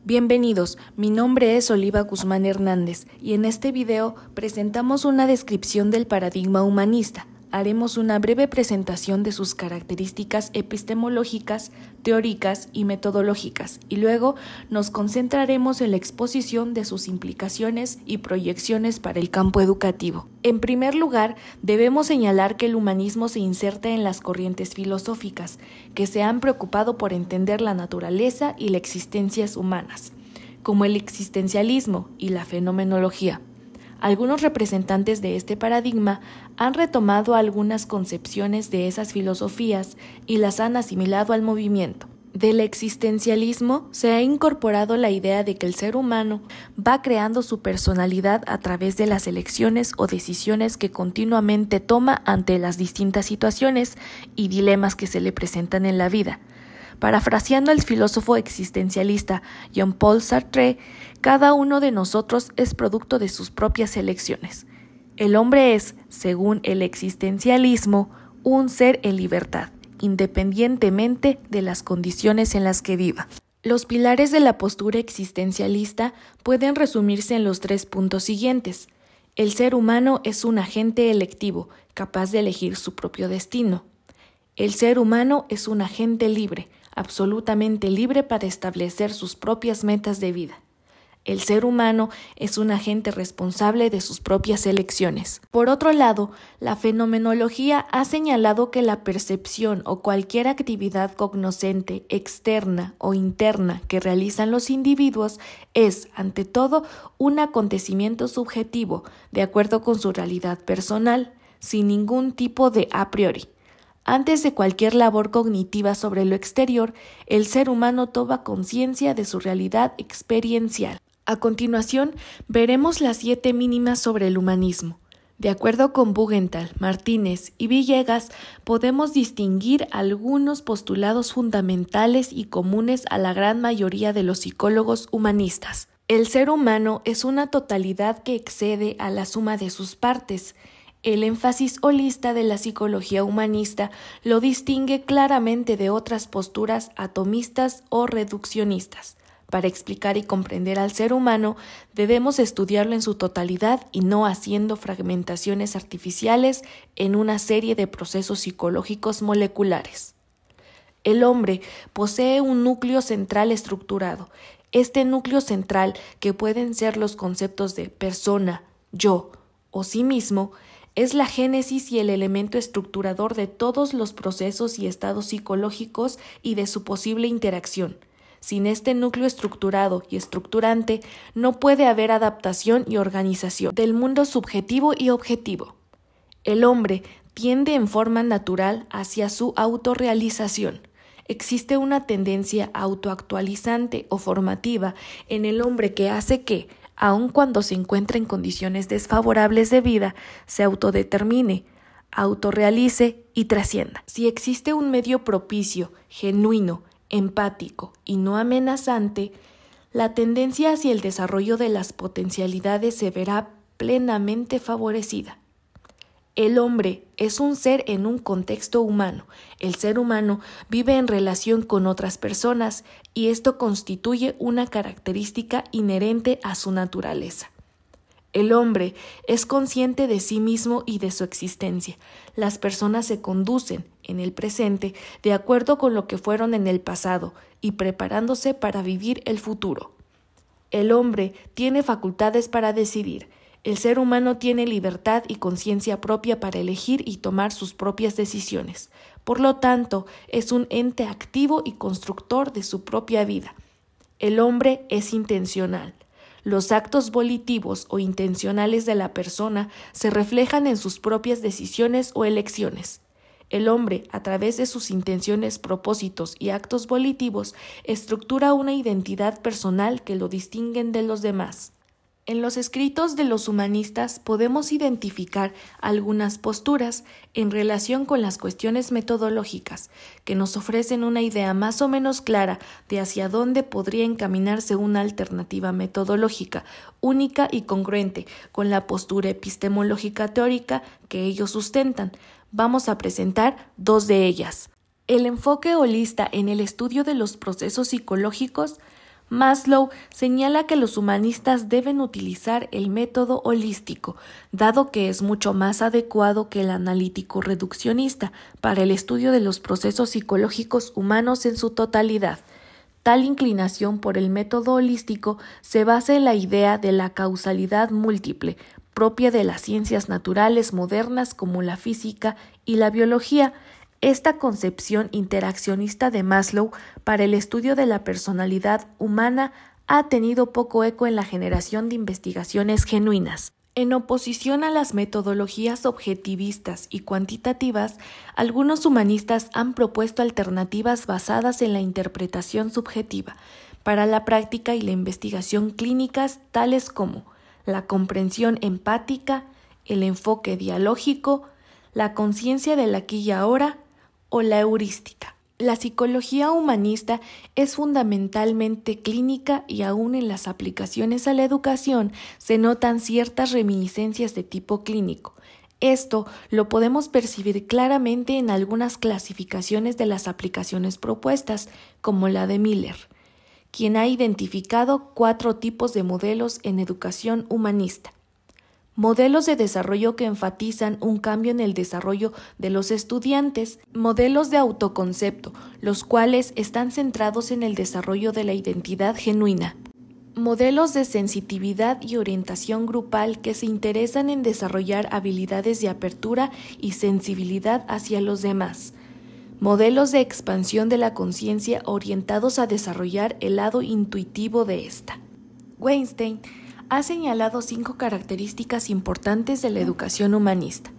Bienvenidos, mi nombre es Oliva Guzmán Hernández y en este video presentamos una descripción del paradigma humanista. Haremos una breve presentación de sus características epistemológicas, teóricas y metodológicas y luego nos concentraremos en la exposición de sus implicaciones y proyecciones para el campo educativo. En primer lugar, debemos señalar que el humanismo se inserta en las corrientes filosóficas que se han preocupado por entender la naturaleza y las existencias humanas, como el existencialismo y la fenomenología. Algunos representantes de este paradigma han retomado algunas concepciones de esas filosofías y las han asimilado al movimiento. Del existencialismo se ha incorporado la idea de que el ser humano va creando su personalidad a través de las elecciones o decisiones que continuamente toma ante las distintas situaciones y dilemas que se le presentan en la vida. Parafraseando al filósofo existencialista Jean-Paul Sartre, cada uno de nosotros es producto de sus propias elecciones. El hombre es, según el existencialismo, un ser en libertad, independientemente de las condiciones en las que viva. Los pilares de la postura existencialista pueden resumirse en los 3 puntos siguientes. El ser humano es un agente electivo, capaz de elegir su propio destino. El ser humano es un agente libre, absolutamente libre para establecer sus propias metas de vida. El ser humano es un agente responsable de sus propias elecciones. Por otro lado, la fenomenología ha señalado que la percepción o cualquier actividad cognoscente externa o interna que realizan los individuos es, ante todo, un acontecimiento subjetivo, de acuerdo con su realidad personal, sin ningún tipo de a priori. Antes de cualquier labor cognitiva sobre lo exterior, el ser humano toma conciencia de su realidad experiencial. A continuación, veremos las 7 mínimas sobre el humanismo. De acuerdo con Bugental, Martínez y Villegas, podemos distinguir algunos postulados fundamentales y comunes a la gran mayoría de los psicólogos humanistas. El ser humano es una totalidad que excede a la suma de sus partes. El énfasis holista de la psicología humanista lo distingue claramente de otras posturas atomistas o reduccionistas. Para explicar y comprender al ser humano, debemos estudiarlo en su totalidad y no haciendo fragmentaciones artificiales en una serie de procesos psicológicos moleculares. El hombre posee un núcleo central estructurado. Este núcleo central, que pueden ser los conceptos de persona, yo o sí mismo, es la génesis y el elemento estructurador de todos los procesos y estados psicológicos y de su posible interacción. Sin este núcleo estructurado y estructurante, no puede haber adaptación y organización del mundo subjetivo y objetivo. El hombre tiende en forma natural hacia su autorrealización. Existe una tendencia autoactualizante o formativa en el hombre que hace que, aun cuando se encuentra en condiciones desfavorables de vida, se autodetermine, autorrealice y trascienda. Si existe un medio propicio, genuino, empático y no amenazante, la tendencia hacia el desarrollo de las potencialidades se verá plenamente favorecida. El hombre es un ser en un contexto humano. El ser humano vive en relación con otras personas y esto constituye una característica inherente a su naturaleza. El hombre es consciente de sí mismo y de su existencia. Las personas se conducen, en el presente, de acuerdo con lo que fueron en el pasado y preparándose para vivir el futuro. El hombre tiene facultades para decidir. El ser humano tiene libertad y conciencia propia para elegir y tomar sus propias decisiones. Por lo tanto, es un ente activo y constructor de su propia vida. El hombre es intencional. Los actos volitivos o intencionales de la persona se reflejan en sus propias decisiones o elecciones. El hombre, a través de sus intenciones, propósitos y actos volitivos, estructura una identidad personal que lo distinguen de los demás. En los escritos de los humanistas podemos identificar algunas posturas en relación con las cuestiones metodológicas que nos ofrecen una idea más o menos clara de hacia dónde podría encaminarse una alternativa metodológica única y congruente con la postura epistemológica teórica que ellos sustentan. Vamos a presentar 2 de ellas. El enfoque holista en el estudio de los procesos psicológicos Maslow señala que los humanistas deben utilizar el método holístico, dado que es mucho más adecuado que el analítico reduccionista para el estudio de los procesos psicológicos humanos en su totalidad. Tal inclinación por el método holístico se basa en la idea de la causalidad múltiple, propia de las ciencias naturales modernas como la física y la biología. Esta concepción interaccionista de Maslow para el estudio de la personalidad humana ha tenido poco eco en la generación de investigaciones genuinas. En oposición a las metodologías objetivistas y cuantitativas, algunos humanistas han propuesto alternativas basadas en la interpretación subjetiva para la práctica y la investigación clínicas, tales como la comprensión empática, el enfoque dialógico, la conciencia del aquí y ahora, o la heurística. La psicología humanista es fundamentalmente clínica y aún en las aplicaciones a la educación se notan ciertas reminiscencias de tipo clínico. Esto lo podemos percibir claramente en algunas clasificaciones de las aplicaciones propuestas, como la de Miller, quien ha identificado 4 tipos de modelos en educación humanista. Modelos de desarrollo que enfatizan un cambio en el desarrollo de los estudiantes, modelos de autoconcepto, los cuales están centrados en el desarrollo de la identidad genuina. Modelos de sensitividad y orientación grupal que se interesan en desarrollar habilidades de apertura y sensibilidad hacia los demás. Modelos de expansión de la conciencia orientados a desarrollar el lado intuitivo de esta. Weinstein ha señalado 5 características importantes de la educación humanista.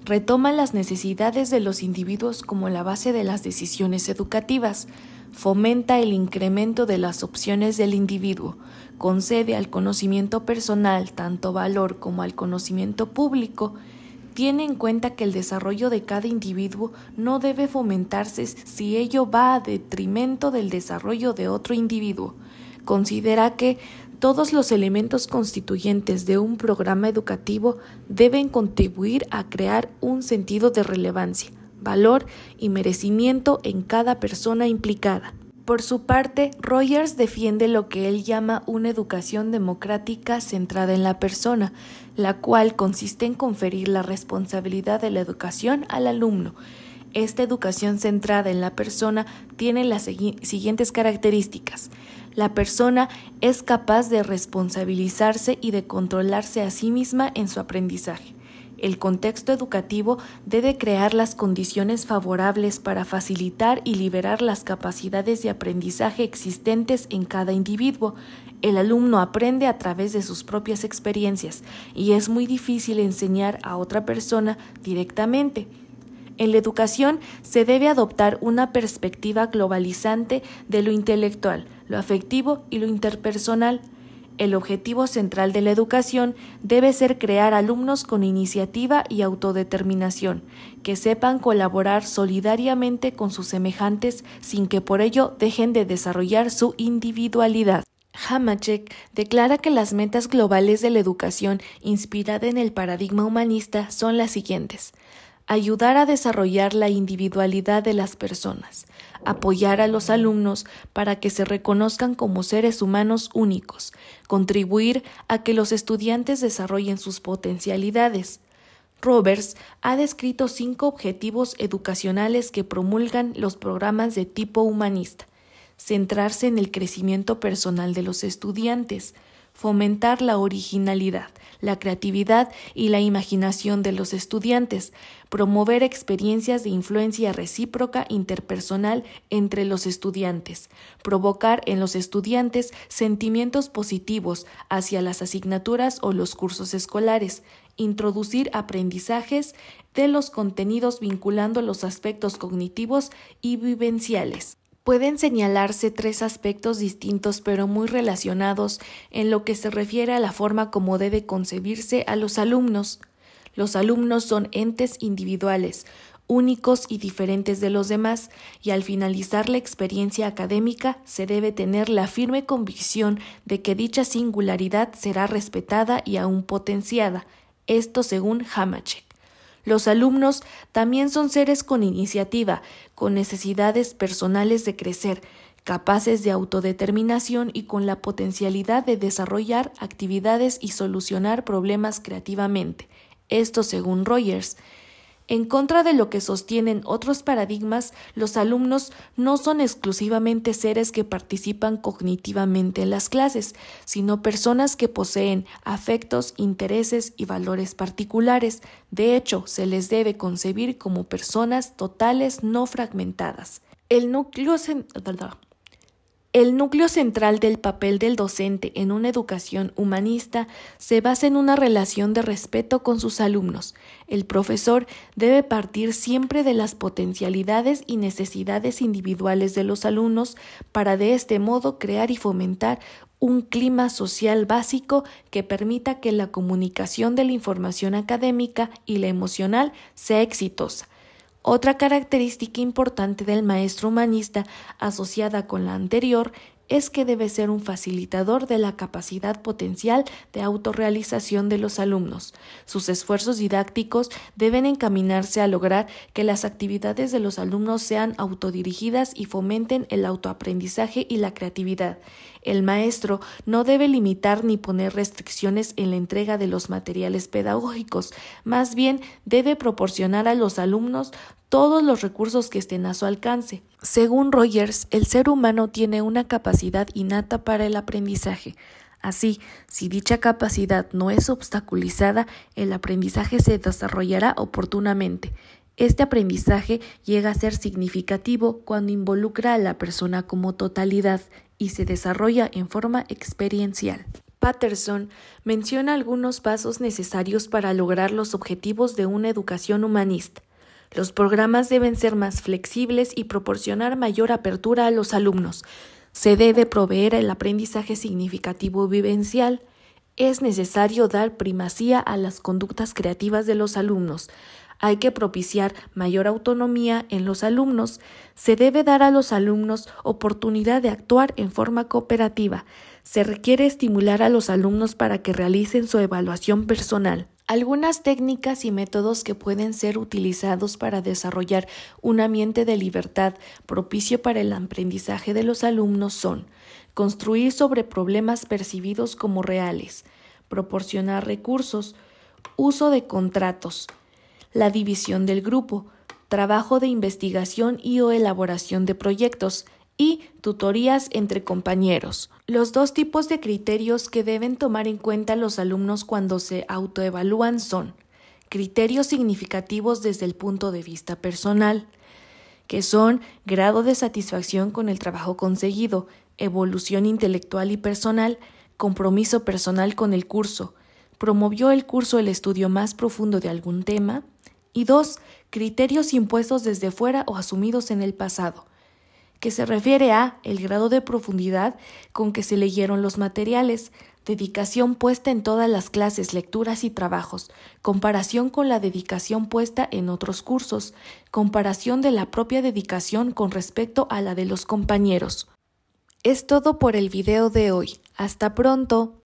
Retoma las necesidades de los individuos como la base de las decisiones educativas, fomenta el incremento de las opciones del individuo, concede al conocimiento personal tanto valor como al conocimiento público, tiene en cuenta que el desarrollo de cada individuo no debe fomentarse si ello va a detrimento del desarrollo de otro individuo, considera que todos los elementos constituyentes de un programa educativo deben contribuir a crear un sentido de relevancia, valor y merecimiento en cada persona implicada. Por su parte, Rogers defiende lo que él llama una educación democrática centrada en la persona, la cual consiste en conferir la responsabilidad de la educación al alumno. Esta educación centrada en la persona tiene las siguientes características. La persona es capaz de responsabilizarse y de controlarse a sí misma en su aprendizaje. El contexto educativo debe crear las condiciones favorables para facilitar y liberar las capacidades de aprendizaje existentes en cada individuo. El alumno aprende a través de sus propias experiencias y es muy difícil enseñar a otra persona directamente. En la educación se debe adoptar una perspectiva globalizante de lo intelectual, lo afectivo y lo interpersonal. El objetivo central de la educación debe ser crear alumnos con iniciativa y autodeterminación, que sepan colaborar solidariamente con sus semejantes sin que por ello dejen de desarrollar su individualidad. Hamacek declara que las metas globales de la educación inspirada en el paradigma humanista son las siguientes: ayudar a desarrollar la individualidad de las personas, apoyar a los alumnos para que se reconozcan como seres humanos únicos, contribuir a que los estudiantes desarrollen sus potencialidades. Roberts ha descrito 5 objetivos educacionales que promulgan los programas de tipo humanista: centrarse en el crecimiento personal de los estudiantes, fomentar la originalidad, la creatividad y la imaginación de los estudiantes, promover experiencias de influencia recíproca interpersonal entre los estudiantes, provocar en los estudiantes sentimientos positivos hacia las asignaturas o los cursos escolares, introducir aprendizajes de los contenidos vinculando los aspectos cognitivos y vivenciales. Pueden señalarse 3 aspectos distintos pero muy relacionados en lo que se refiere a la forma como debe concebirse a los alumnos. Los alumnos son entes individuales, únicos y diferentes de los demás, y al finalizar la experiencia académica se debe tener la firme convicción de que dicha singularidad será respetada y aún potenciada, esto según Hamacek. Los alumnos también son seres con iniciativa, con necesidades personales de crecer, capaces de autodeterminación y con la potencialidad de desarrollar actividades y solucionar problemas creativamente. Esto según Rogers. En contra de lo que sostienen otros paradigmas, los alumnos no son exclusivamente seres que participan cognitivamente en las clases, sino personas que poseen afectos, intereses y valores particulares. De hecho, se les debe concebir como personas totales no fragmentadas. El núcleo central del papel del docente en una educación humanista se basa en una relación de respeto con sus alumnos. El profesor debe partir siempre de las potencialidades y necesidades individuales de los alumnos para de este modo crear y fomentar un clima social básico que permita que la comunicación de la información académica y la emocional sea exitosa. Otra característica importante del maestro humanista, asociada con la anterior, es que debe ser un facilitador de la capacidad potencial de autorrealización de los alumnos. Sus esfuerzos didácticos deben encaminarse a lograr que las actividades de los alumnos sean autodirigidas y fomenten el autoaprendizaje y la creatividad. El maestro no debe limitar ni poner restricciones en la entrega de los materiales pedagógicos, más bien debe proporcionar a los alumnos todos los recursos que estén a su alcance. Según Rogers, el ser humano tiene una capacidad innata para el aprendizaje. Así, si dicha capacidad no es obstaculizada, el aprendizaje se desarrollará oportunamente. Este aprendizaje llega a ser significativo cuando involucra a la persona como totalidad y se desarrolla en forma experiencial. Patterson menciona algunos pasos necesarios para lograr los objetivos de una educación humanista. Los programas deben ser más flexibles y proporcionar mayor apertura a los alumnos. Se debe proveer el aprendizaje significativo vivencial. Es necesario dar primacía a las conductas creativas de los alumnos. Hay que propiciar mayor autonomía en los alumnos. Se debe dar a los alumnos oportunidad de actuar en forma cooperativa. Se requiere estimular a los alumnos para que realicen su evaluación personal. Algunas técnicas y métodos que pueden ser utilizados para desarrollar un ambiente de libertad propicio para el aprendizaje de los alumnos son: construir sobre problemas percibidos como reales, proporcionar recursos, uso de contratos, la división del grupo, trabajo de investigación y o elaboración de proyectos, y tutorías entre compañeros. Los dos tipos de criterios que deben tomar en cuenta los alumnos cuando se autoevalúan son: criterios significativos desde el punto de vista personal, que son grado de satisfacción con el trabajo conseguido, evolución intelectual y personal, compromiso personal con el curso, promovió el curso el estudio más profundo de algún tema, y 2. Criterios impuestos desde fuera o asumidos en el pasado, que se refiere a el grado de profundidad con que se leyeron los materiales, dedicación puesta en todas las clases, lecturas y trabajos, comparación con la dedicación puesta en otros cursos, comparación de la propia dedicación con respecto a la de los compañeros. Es todo por el video de hoy. Hasta pronto.